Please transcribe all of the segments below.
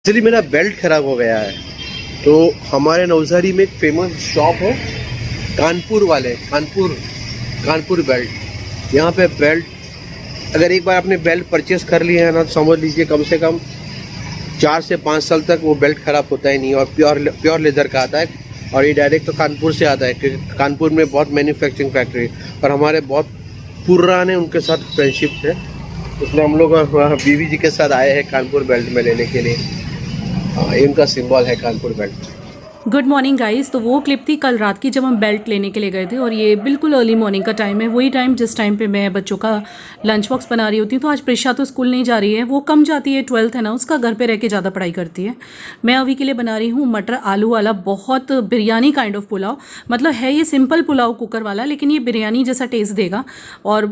Actually मेरा belt ख़राब हो गया है, तो हमारे नवसारी में एक फेमस शॉप है कानपुर बेल्ट। यहाँ पे बेल्ट अगर एक बार आपने बेल्ट परचेस कर लिया है ना, तो समझ लीजिए कम से कम 4 से 5 साल तक वो बेल्ट ख़राब होता ही नहीं। और प्योर लेदर का आता है, और ये डायरेक्ट तो कानपुर से आता है, क्योंकि कानपुर में बहुत मैन्युफैक्चरिंग फैक्ट्री और हमारे बहुत पुराने उनके साथ फ्रेंडशिप है। इसलिए हम लोग बीवी जी के साथ आए हैं कानपुर बेल्ट में लेने के लिए। इनका सिंबल है Kanpur belt. Good morning guys. तो वो क्लिप थी कल रात की जब हम बेल्ट लेने के लिए गए थे, और ये बिल्कुल अर्ली मॉर्निंग का टाइम है, वही टाइम जिस टाइम पे मैं बच्चों का लंच बॉक्स बना रही होती हूँ। तो आज प्रिशा तो स्कूल नहीं जा रही है, वो कम जाती है, 12th है ना उसका, घर पे रह के ज़्यादा पढ़ाई करती है। मैं अभी के लिए बना रही हूँ मटर आलू वाला बहुत बिरयानी काइंड ऑफ पुलाव। मतलब है ये सिंपल पुलाव कुकर वाला, लेकिन ये बिरयानी जैसा टेस्ट देगा और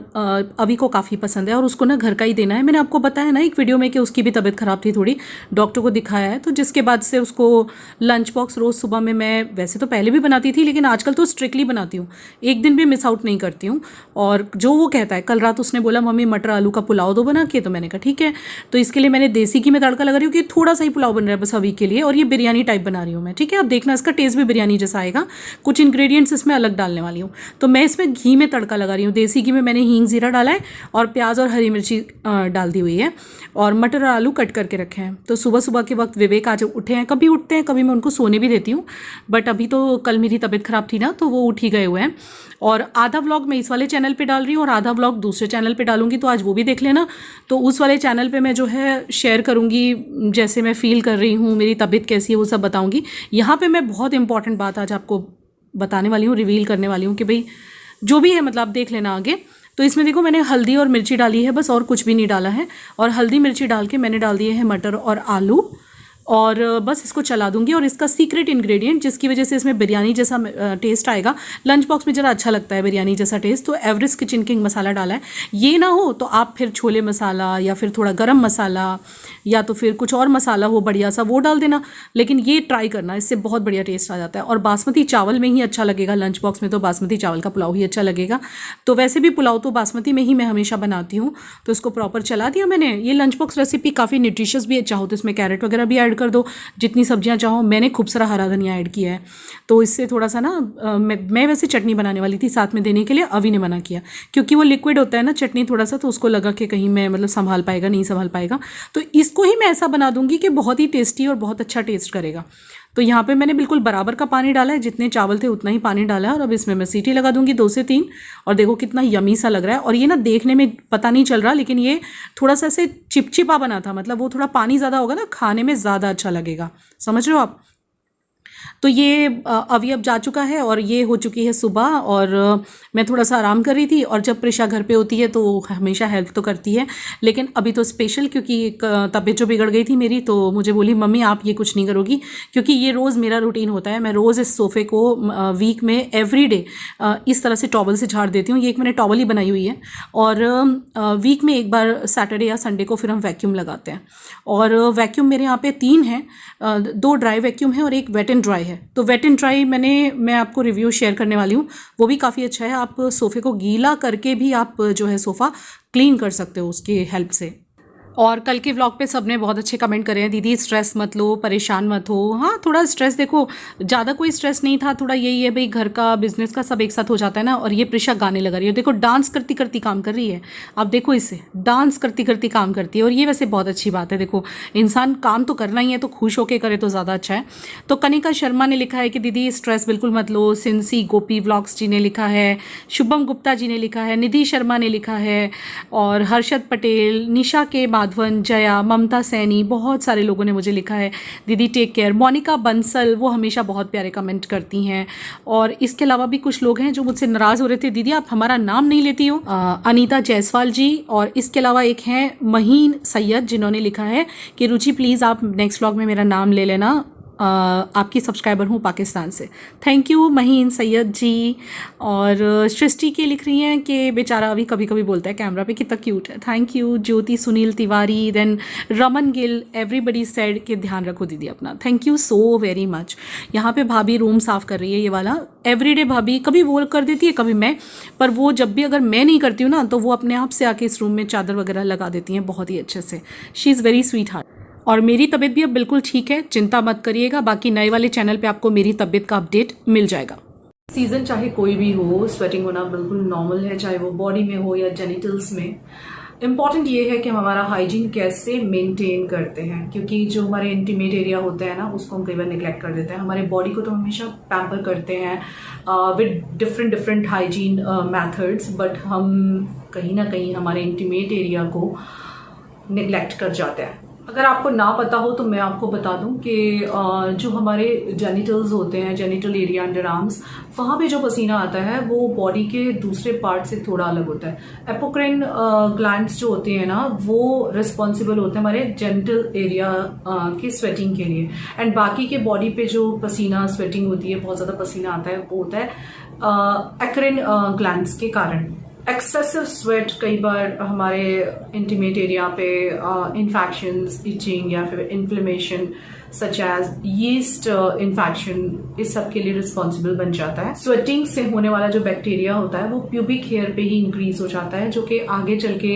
अभी को काफ़ी पसंद है। और उसको ना घर का ही देना है। मैंने आपको बताया ना एक वीडियो में कि उसकी भी तबीयत ख़राब थी थोड़ी, डॉक्टर को दिखाया है। तो जिसके बाद से उसको लंच बॉक्स रोज़ सुबह में मैं वैसे तो पहले भी बनाती थी, लेकिन आजकल तो स्ट्रिक्टली बनाती हूँ, एक दिन भी मिस आउट नहीं करती हूँ। और जो वो कहता है, कल रात उसने बोला मम्मी मटर आलू का पुलाव दो बना के, तो मैंने कहा ठीक है। तो इसके लिए मैंने देसी घी में तड़का लगा रही हूँ कि थोड़ा सा ही पुलाव बन रहा है बस अभी के लिए, और ये बिरयानी टाइप बना रही हूँ मैं, ठीक है। अब देखना इसका टेस्ट भी बिरयानी जैसा आएगा। कुछ इंग्रेडिएंट्स इसमें अलग डालने वाली हूँ। तो मैं इसमें घी में तड़का लगा रही हूँ। देसी घी में मैंने हींग जीरा डाला है और प्याज और हरी मिर्ची डाल दी हुई है, और मटर और आलू कट करके रखे हैं। तो सुबह सुबह के वक्त विवेक आज उठे हैं, कभी उठते हैं कभी मैं उनको सोने भी देती हूँ, बट अभी तो कल मेरी तबीयत ख़राब थी ना, तो वो उठ ही गए हुए हैं। और आधा व्लॉग मैं इस वाले चैनल पे डाल रही हूँ और आधा व्लॉग दूसरे चैनल पे डालूंगी, तो आज वो भी देख लेना। तो उस वाले चैनल पे मैं जो है शेयर करूँगी जैसे मैं फ़ील कर रही हूँ, मेरी तबीयत कैसी है वो सब बताऊँगी। यहाँ पे मैं बहुत इंपॉर्टेंट बात आज आपको बताने वाली हूँ, रिवील करने वाली हूँ कि भाई जो भी है मतलब आप देख लेना आगे। तो इसमें देखो मैंने हल्दी और मिर्ची डाली है बस, और कुछ भी नहीं डाला है। और हल्दी मिर्ची डाल के मैंने डाल दिए हैं मटर और आलू, और बस इसको चला दूंगी। और इसका सीक्रेट इंग्रेडिएंट जिसकी वजह से इसमें बिरयानी जैसा टेस्ट आएगा, लंच बॉक्स में ज़रा अच्छा लगता है बिरयानी जैसा टेस्ट, तो एवरेस्ट किचन किंग मसाला डाला है। ये ना हो तो आप फिर छोले मसाला या फिर थोड़ा गरम मसाला या तो फिर कुछ और मसाला हो बढ़िया सा वो डाल देना, लेकिन ये ट्राई करना, इससे बहुत बढ़िया टेस्ट आ जाता है। और बासमती चावल में ही अच्छा लगेगा लंच बॉक्स में, तो बासमती चावल का पुलाव ही अच्छा लगेगा। तो वैसे भी पुलाव तो बासमती में ही मैं हमेशा बनाती हूँ। तो इसको प्रॉपर चला दिया मैंने। ये लंच बॉक्स रेसिपी काफ़ी न्यूट्रिशियस भी है, चाहो तो इसमें कैरेट वगैरह भी ऐड कर दो, जितनी सब्जियां चाहो। मैंने खूब सारा हरा धनिया ऐड किया है, तो इससे थोड़ा सा ना मैं वैसे चटनी बनाने वाली थी साथ में देने के लिए, अभी ने मना किया क्योंकि वो लिक्विड होता है ना चटनी थोड़ा सा, तो उसको लगा कि कहीं मैं मतलब संभाल पाएगा नहीं संभाल पाएगा। तो इसको ही मैं ऐसा बना दूंगी कि बहुत ही टेस्टी और बहुत अच्छा टेस्ट करेगा। तो यहाँ पे मैंने बिल्कुल बराबर का पानी डाला है, जितने चावल थे उतना ही पानी डाला है। और अब इसमें मैं सीटी लगा दूंगी 2 से 3, और देखो कितना यमी सा लग रहा है। और ये ना देखने में पता नहीं चल रहा, लेकिन ये थोड़ा सा ऐसे चिपचिपा बना था, मतलब वो थोड़ा पानी ज़्यादा होगा ना, खाने में ज़्यादा अच्छा लगेगा, समझ रहे हो आप। तो ये अभी अब जा चुका है और ये हो चुकी है सुबह, और मैं थोड़ा सा आराम कर रही थी। और जब प्रिशा घर पे होती है तो हमेशा हेल्प तो करती है, लेकिन अभी तो स्पेशल क्योंकि तबीयत जो बिगड़ गई थी मेरी, तो मुझे बोली मम्मी आप ये कुछ नहीं करोगी, क्योंकि ये रोज़ मेरा रूटीन होता है। मैं रोज़ इस सोफ़े को वीक में एवरीडे इस तरह से टॉवल से झाड़ देती हूँ। ये एक मैंने टॉवल ही बनाई हुई है, और वीक में एक बार सैटरडे या संडे को फिर हम वैक्यूम लगाते हैं। और वैक्यूम मेरे यहाँ पे 3 हैं, 2 ड्राई वैक्यूम है और एक वेट एंड ड्राई है। तो वेट एंड ड्राई मैं आपको रिव्यू शेयर करने वाली हूँ, वो भी काफ़ी अच्छा है। आप सोफ़े को गीला करके भी आप जो है सोफ़ा क्लीन कर सकते हो उसकी हेल्प से। और कल के व्लॉग पे सबने बहुत अच्छे कमेंट करे हैं, दीदी स्ट्रेस मत लो, परेशान मत हो। हाँ थोड़ा स्ट्रेस, देखो ज़्यादा कोई स्ट्रेस नहीं था, थोड़ा यही है भाई घर का बिजनेस का सब एक साथ हो जाता है ना। और ये प्रिशा गाने लगा रही है, देखो डांस करती करती काम कर रही है। आप देखो इसे डांस करती करती काम करती है, और ये वैसे बहुत अच्छी बात है। देखो इंसान काम तो करना ही है, तो खुश होकर करे तो ज़्यादा अच्छा है। तो कनिका शर्मा ने लिखा है कि दीदी स्ट्रेस बिल्कुल मत लो। सिंसी गोपी व्लॉग्स जी ने लिखा है, शुभम गुप्ता जी ने लिखा है, निधि शर्मा ने लिखा है, और हर्षद पटेल, निशा के माधवन, जया, ममता सैनी, बहुत सारे लोगों ने मुझे लिखा है दीदी टेक केयर। मोनिका बंसल, वो हमेशा बहुत प्यारे कमेंट करती हैं। और इसके अलावा भी कुछ लोग हैं जो मुझसे नाराज़ हो रहे थे, दीदी आप हमारा नाम नहीं लेती हो। अनीता जायसवाल जी, और इसके अलावा एक हैं महीन सैयद, जिन्होंने लिखा है कि रुचि प्लीज़ आप नेक्स्ट व्लॉग में मेरा नाम ले लेना, आपकी सब्सक्राइबर हूँ पाकिस्तान से। थैंक यू महीन सैयद जी। और सृष्टि के लिख रही हैं कि बेचारा अभी कभी कभी बोलता है कैमरा पे, कितना क्यूट है। Thank you. Jyoti Sunil Tiwari, then Raman Gill, everybody said कि ध्यान रखो दीदी अपना। Thank you so very much. यहाँ पे भाभी रूम साफ़ कर रही है, ये वाला एवरीडे भाभी, कभी वो कर देती है कभी मैं, पर वो जब भी अगर मैं नहीं करती हूँ ना, तो वो अपने आप से आके इस रूम में चादर वगैरह लगा देती हैं बहुत ही अच्छे से। She is very sweet heart. और मेरी तबीयत भी अब बिल्कुल ठीक है, चिंता मत करिएगा। बाकी नए वाले चैनल पे आपको मेरी तबीयत का अपडेट मिल जाएगा। सीज़न चाहे कोई भी हो, स्वेटिंग होना बिल्कुल नॉर्मल है, चाहे वो बॉडी में हो या जेनिटल्स में। इम्पॉर्टेंट ये है कि हम हमारा हाइजीन कैसे मेंटेन करते हैं, क्योंकि जो हमारे इंटीमेट एरिया होते हैं ना, उसको हम कई बार निगलेक्ट कर देते हैं। हमारे बॉडी को तो हमेशा पैम्पर करते हैं with different hygiene methods, but हम कहीं ना कहीं हमारे इंटीमेट एरिया को निगलेक्ट कर जाते हैं। अगर आपको ना पता हो तो मैं आपको बता दूं कि जो हमारे जेनिटल्स होते हैं, जेनिटल एरिया अंडर आर्म्स, वहाँ पे जो पसीना आता है वो बॉडी के दूसरे पार्ट से थोड़ा अलग होता है। एपोक्राइन ग्लैंड्स जो होते हैं ना, वो रिस्पॉन्सिबल होते हैं हमारे जेनिटल एरिया की स्वेटिंग के लिए। एंड बाकी के बॉडी पे जो पसीना स्वेटिंग होती है, बहुत ज़्यादा पसीना आता है, वो होता है एक्राइन ग्लैंड्स के कारण। एक्सेसिव स्वेट कई बार हमारे इंटीमेट एरिया पे इन्फेक्शंस, इचिंग या फिर inflammation such as yeast infection, इस सब के लिए रिस्पॉन्सिबल बन जाता है। स्वेटिंग से होने वाला जो बैक्टीरिया होता है वो प्यूबिक हेयर पे ही इंक्रीज हो जाता है, जो कि आगे चल के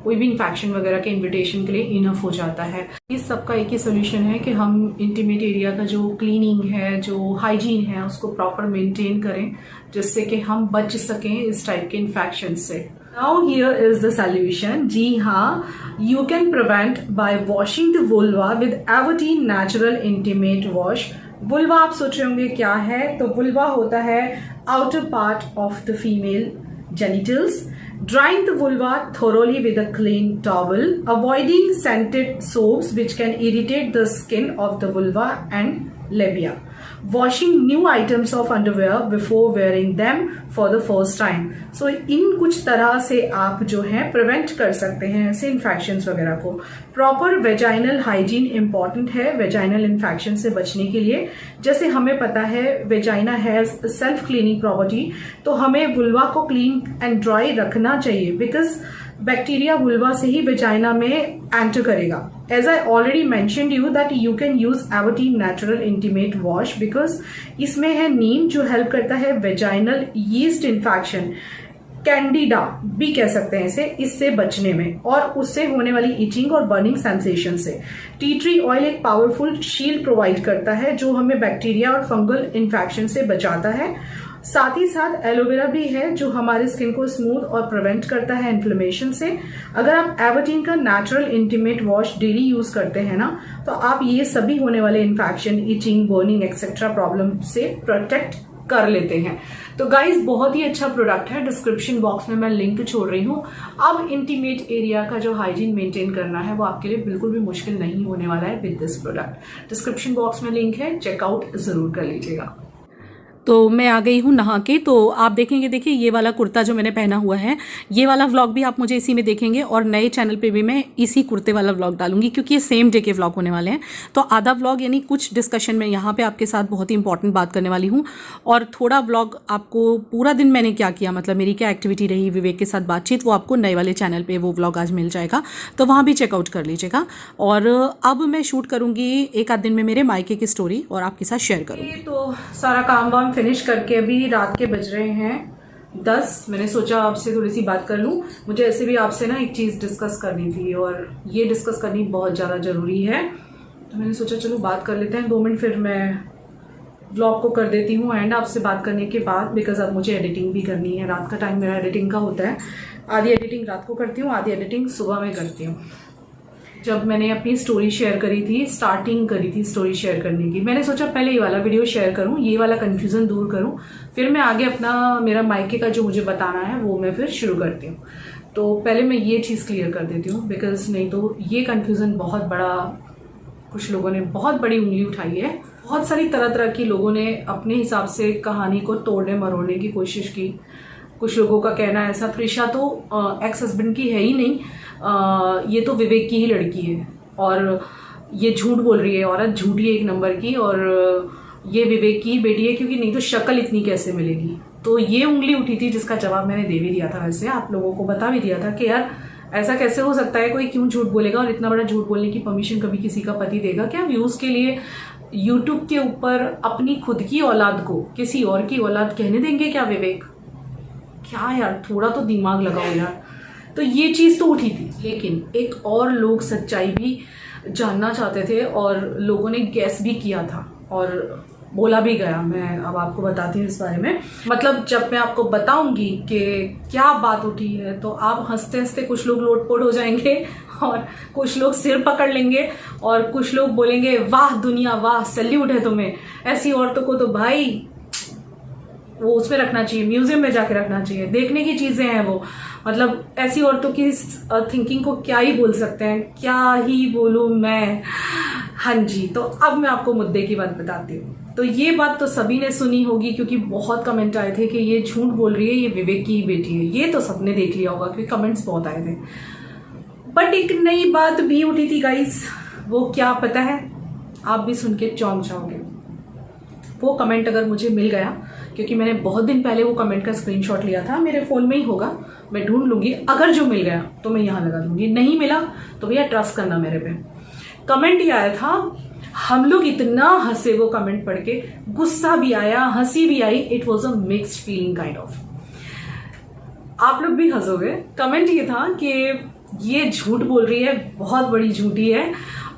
कोई भी इन्फेक्शन वगैरह के इन्विटेशन के लिए इनफ हो जाता है। इस सब का एक ही सोल्यूशन है कि हम इंटीमेट एरिया का जो क्लीनिंग है, जो हाइजीन है, उसको प्रॉपर मेंटेन करें, जिससे कि हम बच सकें इस टाइप के इन्फेक्शन से। Now here is the solution. जी हाँ, you can prevent by washing the vulva with Everteen natural intimate wash. Vulva आप सोच रहे होंगे क्या है, तो वुल्वा होता है outer part of the female genitals. Drying the vulva thoroughly with a clean towel, avoiding scented soaps which can irritate the skin of the vulva and labia. Washing new items of underwear before wearing them for the first time. So इन कुछ तरह से आप जो है prevent कर सकते हैं ऐसे इन्फेक्शंस वगैरह को। प्रॉपर वेजाइनल हाइजीन इंपॉर्टेंट है वेजाइनल इन्फेक्शन से बचने के लिए। जैसे हमें पता है vagina has self cleaning property, तो हमें वुल्वा को क्लीन एंड ड्राई रखना चाहिए, बिकॉज बैक्टीरिया वुल्वा से ही वेजाइना में एंटर करेगा। As I already mentioned you that you can use Avotine Natural Intimate Wash because इसमें है नीम, जो हेल्प करता है वेजाइनल यीस्ट इन्फेक्शन, कैंडिडा भी कह सकते हैं इसे, इससे बचने में, और उससे होने वाली इचिंग और बर्निंग सेंसेशन से। टी ट्री ऑयल एक पावरफुल शील्ड प्रोवाइड करता है जो हमें बैक्टीरिया और फंगल इन्फेक्शन से बचाता है। साथ ही साथ एलोवेरा भी है जो हमारे स्किन को स्मूथ और प्रिवेंट करता है इन्फ्लेमेशन से। अगर आप एवरटीन का natural intimate wash daily use करते हैं ना, तो आप ये सभी होने वाले infection, itching, burning etcetera problem से प्रोटेक्ट कर लेते हैं। तो गाइज बहुत ही अच्छा प्रोडक्ट है, डिस्क्रिप्शन बॉक्स में मैं लिंक छोड़ रही हूँ। अब इंटीमेट एरिया का जो हाइजीन मेंटेन करना है वो आपके लिए बिल्कुल भी मुश्किल नहीं होने वाला है with this product. Description box में लिंक है, चेकआउट जरूर कर लीजिएगा। तो मैं आ गई हूँ नहा के। तो आप देखेंगे, देखिए ये वाला कुर्ता जो मैंने पहना हुआ है, ये वाला व्लॉग भी आप मुझे इसी में देखेंगे, और नए चैनल पे भी मैं इसी कुर्ते वाला व्लॉग डालूंगी, क्योंकि ये सेम डे के व्लॉग होने वाले हैं। तो आधा व्लॉग यानी कुछ डिस्कशन में यहाँ पे आपके साथ बहुत ही इंपॉर्टेंट बात करने वाली हूँ, और थोड़ा व्लॉग आपको पूरा दिन मैंने क्या किया, मतलब मेरी क्या एक्टिविटी रही, विवेक के साथ बातचीत, वो आपको नए वाले चैनल पर वो व्लॉग आज मिल जाएगा, तो वहाँ भी चेकआउट कर लीजिएगा। और अब मैं शूट करूँगी एक आध दिन में मेरे मायके की स्टोरी और आपके साथ शेयर करूँगी। तो सारा काम वाम फिनिश करके अभी रात के बज रहे हैं 10। मैंने सोचा आपसे थोड़ी सी बात कर लूं। मुझे ऐसे भी आपसे ना एक चीज़ डिस्कस करनी थी, और ये डिस्कस करनी बहुत ज़्यादा ज़रूरी है, तो मैंने सोचा चलो बात कर लेते हैं 2 मिनट, फिर मैं व्लॉग को कर देती हूँ एंड आपसे बात करने के बाद, बिकॉज अब मुझे एडिटिंग भी करनी है। रात का टाइम मेरा एडिटिंग का होता है, आधी एडिटिंग रात को करती हूँ, आधी एडिटिंग सुबह में करती हूँ। जब मैंने अपनी स्टोरी शेयर करी थी, स्टार्टिंग करी थी स्टोरी शेयर करने की, मैंने सोचा पहले ये वाला वीडियो शेयर करूं, ये वाला कंफ्यूजन दूर करूं, फिर मैं आगे अपना मेरा मायके का जो मुझे बताना है वो मैं फिर शुरू करती हूँ। तो पहले मैं ये चीज़ क्लियर कर देती हूँ, बिकॉज नहीं तो ये कंफ्यूजन बहुत बड़ा, कुछ लोगों ने बहुत बड़ी उंगली उठाई है। बहुत सारी तरह तरह की लोगों ने अपने हिसाब से कहानी को तोड़ने मरोड़ने की कोशिश की। कुछ लोगों का कहना है ऐसा, प्रिशा तो एक्स हस्बैंड की है ही नहीं, ये तो विवेक की ही लड़की है, और ये झूठ बोल रही है, औरत झूठी है एक नंबर की, और ये विवेक की ही बेटी है, क्योंकि नहीं तो शक्ल इतनी कैसे मिलेगी। तो ये उंगली उठी थी, जिसका जवाब मैंने दे भी दिया था, वैसे आप लोगों को बता भी दिया था कि यार ऐसा कैसे हो सकता है, कोई क्यों झूठ बोलेगा, और इतना बड़ा झूठ बोलने की परमिशन कभी किसी का पति देगा क्या? व्यूज के लिए यूट्यूब के ऊपर अपनी खुद की औलाद को किसी और की औलाद कहने देंगे क्या विवेक? क्या यार, थोड़ा तो दिमाग लगाओ यार। तो ये चीज़ तो उठी थी, लेकिन एक और लोग सच्चाई भी जानना चाहते थे और लोगों ने गेस भी किया था और बोला भी गया। मैं अब आपको बताती हूँ इस बारे में। मतलब जब मैं आपको बताऊंगी कि क्या बात उठी है तो आप हंसते हंसते कुछ लोग लोटपोट हो जाएंगे और कुछ लोग सिर पकड़ लेंगे और कुछ लोग बोलेंगे वाह दुनिया वाह, सैल्यूट है तुम्हें। ऐसी औरतों को तो भाई वो उसमें रखना चाहिए, म्यूजियम में जाके रखना चाहिए, देखने की चीजें हैं वो। मतलब ऐसी औरतों की थिंकिंग को क्या ही बोल सकते हैं, क्या ही बोलूं मैं। हाँ जी, तो अब मैं आपको मुद्दे की बात बताती हूँ। तो ये बात तो सभी ने सुनी होगी क्योंकि बहुत कमेंट आए थे कि ये झूठ बोल रही है, ये विवेक की ही बेटी है। ये तो सबने देख लिया होगा क्योंकि कमेंट्स बहुत आए थे। बट एक नई बात भी उठी थी गाइस, वो क्या पता है? आप भी सुन के चौंक जाओगे। वो कमेंट अगर मुझे मिल गया, क्योंकि मैंने बहुत दिन पहले वो कमेंट का स्क्रीनशॉट लिया था, मेरे फ़ोन में ही होगा, मैं ढूंढ लूंगी। अगर जो मिल गया तो मैं यहाँ लगा दूंगी, नहीं मिला तो भैया ट्रस्ट करना मेरे पे। कमेंट ये आया था, हम लोग इतना हंसे वो कमेंट पढ़ के, गुस्सा भी आया, हंसी भी आई। It was a mixed feeling kind of. आप लोग भी हंसोगे। कमेंट ये था कि ये झूठ बोल रही है, बहुत बड़ी झूठी है,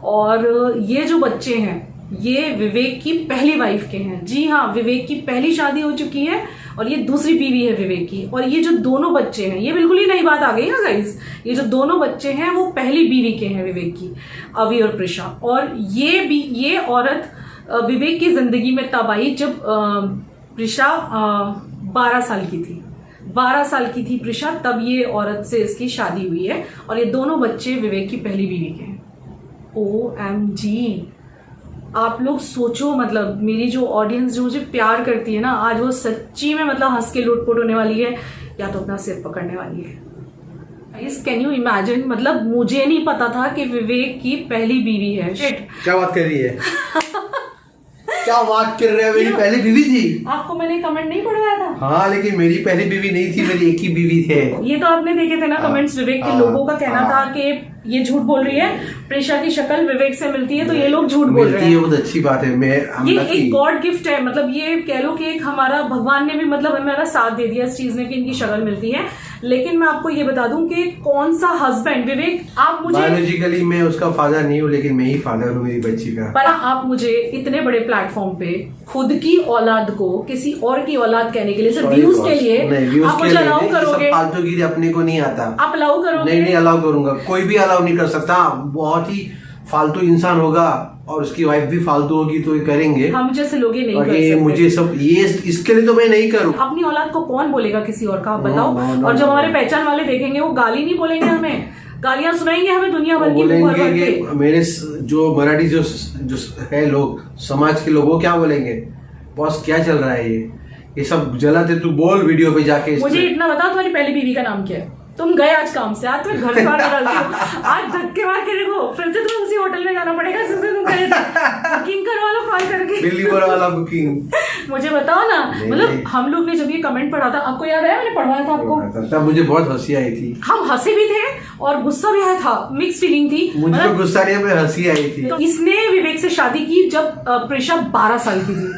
और ये जो बच्चे हैं ये विवेक की पहली वाइफ के हैं। जी हाँ, विवेक की पहली शादी हो चुकी है और ये दूसरी बीवी है विवेक की। और ये जो दोनों बच्चे हैं, ये बिल्कुल ही नई बात आ गई है गाइस, ये जो दोनों बच्चे हैं वो पहली बीवी के हैं विवेक की, अवी और प्रिशा। और ये औरत विवेक की जिंदगी में तब आई जब प्रिशा 12 साल की थी। 12 साल की थी प्रिशा, तब ये औरत से इसकी शादी हुई है और ये दोनों बच्चे विवेक की पहली बीवी के हैं। OMG, आप लोग सोचो, मतलब मेरी जो ऑडियंस जो मुझे प्यार करती है ना, आज वो सच्ची में मतलब हंस के लुटपुट होने वाली है या तो अपना सिर पकड़ने वाली है। Can you imagine? मतलब मुझे नहीं पता था कि विवेक की पहली बीवी है। शिट, क्या बात कर रही है? क्या बात कर रहे हैं? मेरी पहली बीवी थी। आपको मैंने कमेंट नहीं पढ़वाया था? हाँ, लेकिन मेरी पहली बीवी नहीं थी, मेरी एक ही बीवी थे। ये तो आपने देखे थे ना कमेंट्स। विवेक के लोगों का कहना था कि ये झूठ बोल रही है, प्रिशा की शक्ल विवेक से मिलती है तो ये लोग झूठ बोल रहे हैं। बहुत अच्छी बात है। ये एक गॉड गिफ्ट है, मतलब ये कह लो कि एक हमारा भगवान ने भी मतलब हमारा साथ दे दिया इस चीज में कि इनकी शक्ल मिलती है। लेकिन मैं आपको ये बता दूं कि कौन सा हस्बैंड, विवेक आप मुझे, बायोलॉजिकली मैं उसका फादर नहीं हूँ लेकिन मैं ही फादर हूँ मेरी बच्ची का। पर आप मुझे इतने बड़े प्लेटफॉर्म पे खुद की औलाद को किसी और की औलाद कहने के लिए, सिर्फ व्यूज के लिए आप मुझे अलाउ करोगे? फालतूगिरी अपने को नहीं आता। आप अलाउ करोगे? नहीं, अलाउ करूंगा। कोई भी अलाउ नहीं कर सकता। बहुत ही फालतू इंसान होगा और उसकी वाइफ भी फालतू होगी तो ये करेंगे। हम जैसे लोग ये नहीं कर सकते। मुझे सब ये इसके लिए तो मैं नहीं करूँ। अपनी औलाद को कौन बोलेगा किसी और का, आप बताओ। और जब हमारे पहचान वाले देखेंगे वो गाली नहीं बोलेंगे, हमें गालियां सुनाएंगे, हमें दुनिया भर की बोलेंगे कि मेरे जो मराठी जो है लोग, समाज के लोग, वो क्या बोलेंगे, बॉस क्या चल रहा है ये सब गलत है, तू बोल वीडियो पे जाके। मुझे इतना बता, तुम्हारी पहली बीवी का नाम क्या है? तुम गए आज काम से, आज तुम्हें घर से बाहर निकाल दिया, आज धक्के मार के देखो, फिर से तुम्हें उसी होटल में जाना पड़ेगा जिससे तुम गए थे। बुकिंग करवा लो कॉल करके, डिलीवर वाला बुकिंग। मुझे बताओ ना, मतलब हम लोग ने जब ये कमेंट पढ़ा था, आपको याद है मैंने पढ़वाया था आपको? तब मुझे बहुत हंसी आई थी। हम हंसे भी थे और गुस्सा भी आया था, मिक्स फीलिंग थी। मुझे तो गुस्सा नहीं, मैं हंसी आई थी। तो इसने विवेक से शादी की जब प्रिशा 12 साल की थी।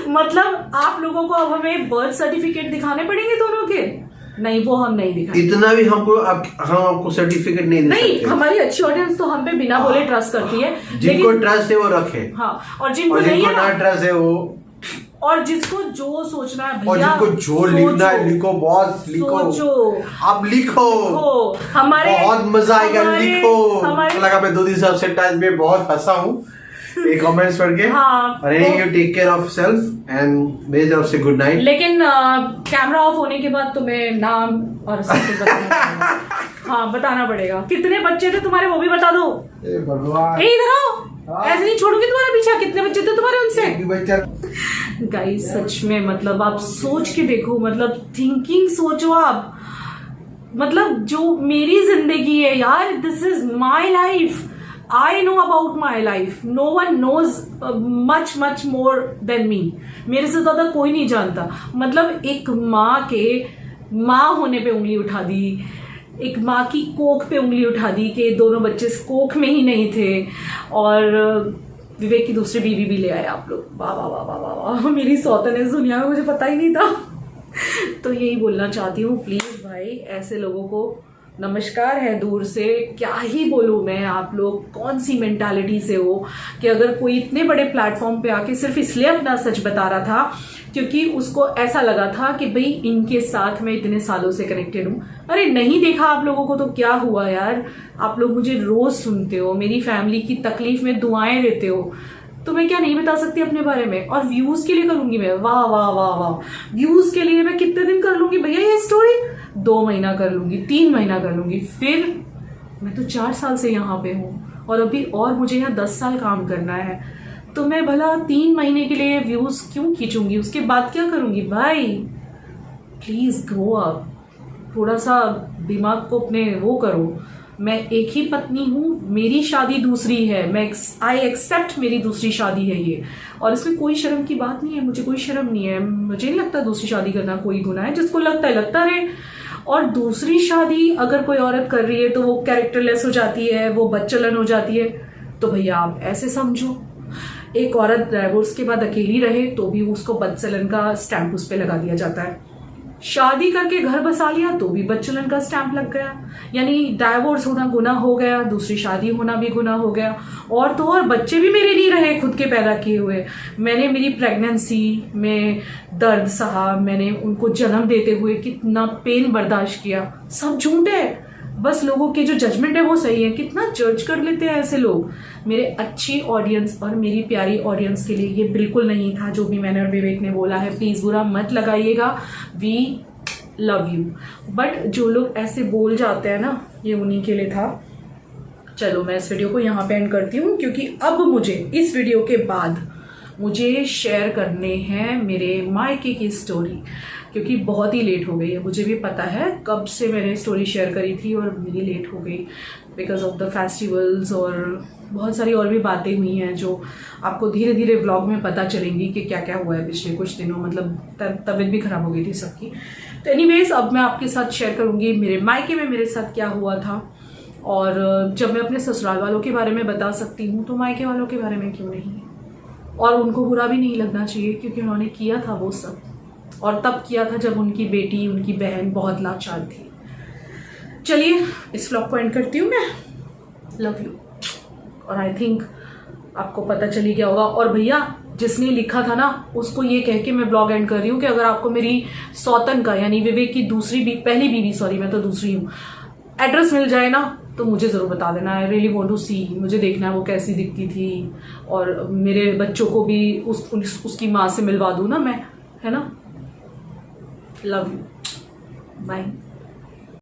मतलब आप लोगों को अब हमें बर्थ सर्टिफिकेट दिखाने पड़ेंगे दोनों के? नहीं, वो हम नहीं दिखाएंगे। इतना भी हम आपको सर्टिफिकेट नहीं दे सकते। हमारी अच्छी ऑडियंस तो हम पे बिना बोले ट्रस्ट करती है। जिनको ट्रस्ट है वो रखे। हाँ, और जिनको नहीं है ना ट्रस्ट है वो, और जिसको जो सोचना है और जिनको जो लिखना है लिखो, बहुत लिखो, सोचो, आप लिखो, हमारे बहुत मजा आएगा, लिखो। लगा मैं 2 दिन से अपसेट टाइम में बहुत फंसा हूँ ये कमेंट्स पढ़ के। हाँ, you take care of self and मेरी तरफ से गुड नाइट। लेकिन कैमरा ऑफ होने के बाद तुम्हें नाम और सब कुछ हाँ बताना पड़ेगा। कितने बच्चे थे तुम्हारे वो भी बता दो। भगवान, इधर आओ, ऐसे नहीं छोड़ूंगी तुम्हारा पीछा। कितने बच्चे थे तुम्हारे उनसे? गाइस सच में, मतलब आप सोच के देखो, मतलब थिंकिंग सोचो आप। मतलब जो मेरी जिंदगी है यार, this is my life, I know about my life. No one knows much more than me. मेरे से ज्यादा कोई नहीं जानता। मतलब एक माँ के माँ होने पे उंगली उठा दी, एक माँ की कोख पे उंगली उठा दी कि दोनों बच्चे कोख में ही नहीं थे, और विवेक की दूसरी बीवी भी ले आए आप लोग। वाह वाह वाह वाह वाह, मेरी सौतन इस दुनिया में, मुझे पता ही नहीं था। तो यही बोलना चाहती हूँ, प्लीज भाई ऐसे लोगों को नमस्कार है दूर से। क्या ही बोलूँ मैं, आप लोग कौन सी मेंटालिटी से हो कि अगर कोई इतने बड़े प्लेटफॉर्म पे आके सिर्फ इसलिए अपना सच बता रहा था क्योंकि उसको ऐसा लगा था कि भाई इनके साथ मैं इतने सालों से कनेक्टेड हूँ। अरे नहीं देखा आप लोगों को तो क्या हुआ यार, आप लोग मुझे रोज सुनते हो, मेरी फैमिली की तकलीफ में दुआएं देते हो, तो मैं क्या नहीं बता सकती अपने बारे में। और व्यूज के लिए करूंगी मैं, वाह वाह वाह वाह, व्यूज के लिए मैं कितने दिन कर लूंगी भैया ये स्टोरी, 2 महीना कर लूंगी, 3 महीना कर लूंगी, फिर मैं तो 4 साल से यहाँ पे हूँ और अभी और मुझे यहाँ 10 साल काम करना है, तो मैं भला 3 महीने के लिए व्यूज क्यों खींचूंगी, उसके बाद क्या करूंगी। भाई प्लीज ग्रो अप, थोड़ा सा दिमाग को अपने वो करो। मैं एक ही पत्नी हूँ, मेरी शादी दूसरी है, मैं आई एक्सेप्ट मेरी दूसरी शादी है ये, और इसमें कोई शर्म की बात नहीं है, मुझे कोई शर्म नहीं है। मुझे नहीं लगता दूसरी शादी करना कोई गुनाह है, जिसको लगता है लगता रहे। और दूसरी शादी अगर कोई औरत कर रही है तो वो कैरेक्टरलेस हो जाती है, वो बच्चलन हो जाती है, तो भैया आप ऐसे समझो एक औरत डाइवोर्स के बाद अकेली रहे तो भी उसको बच्चलन का स्टैंप उस पर लगा दिया जाता है, शादी करके घर बसा लिया तो भी बच्चलन का स्टैंप लग गया, यानी डाइवोर्स होना गुनाह हो गया, दूसरी शादी होना भी गुनाह हो गया। और तो और बच्चे भी मेरे नहीं रहे खुद के पैदा किए हुए, मैंने मेरी प्रेगनेंसी में दर्द सहा, मैंने उनको जन्म देते हुए कितना पेन बर्दाश्त किया, सब झूठ है, बस लोगों के जो जजमेंट है वो सही है। कितना जज कर लेते हैं ऐसे लोग। मेरे अच्छी ऑडियंस और मेरी प्यारी ऑडियंस के लिए ये बिल्कुल नहीं था जो भी मैंने और विवेक ने बोला है, प्लीज बुरा मत लगाइएगा, वी लव यू। बट जो लोग ऐसे बोल जाते हैं ना, ये उन्हीं के लिए था। चलो मैं इस वीडियो को यहाँ पे एंड करती हूँ, क्योंकि अब मुझे इस वीडियो के बाद मुझे शेयर करने हैं मेरे मायके की स्टोरी, क्योंकि बहुत ही लेट हो गई है। मुझे भी पता है कब से मैंने स्टोरी शेयर करी थी और मेरी लेट हो गई बिकॉज ऑफ द फेस्टिवल्स, और बहुत सारी और भी बातें हुई हैं जो आपको धीरे धीरे व्लॉग में पता चलेंगी कि क्या क्या हुआ है पिछले कुछ दिनों। मतलब तबीयत भी खराब हो गई थी सबकी। तो एनीवेज अब मैं आपके साथ शेयर करूँगी मेरे मायके में मेरे साथ क्या हुआ था, और जब मैं अपने ससुराल वालों के बारे में बता सकती हूँ तो मायके वालों के बारे में क्यों नहीं। और उनको बुरा भी नहीं लगना चाहिए क्योंकि उन्होंने किया था वो सब, और तब किया था जब उनकी बेटी उनकी बहन बहुत लाचार थी। चलिए इस व्लॉग को एंड करती हूँ मैं। Love you. और आई थिंक आपको पता चली गया होगा। और भैया जिसने लिखा था ना उसको ये कह के मैं ब्लॉग एंड कर रही हूँ कि अगर आपको मेरी सौतन का यानी विवेक की पहली बीवी, सॉरी मैं तो दूसरी हूँ, एड्रेस मिल जाए ना तो मुझे ज़रूर बता देना। आई रियली वांट टू सी, मुझे देखना है वो कैसी दिखती थी, और मेरे बच्चों को भी उसकी माँ से मिलवा दूँ ना मैं, है ना। Love you, bye.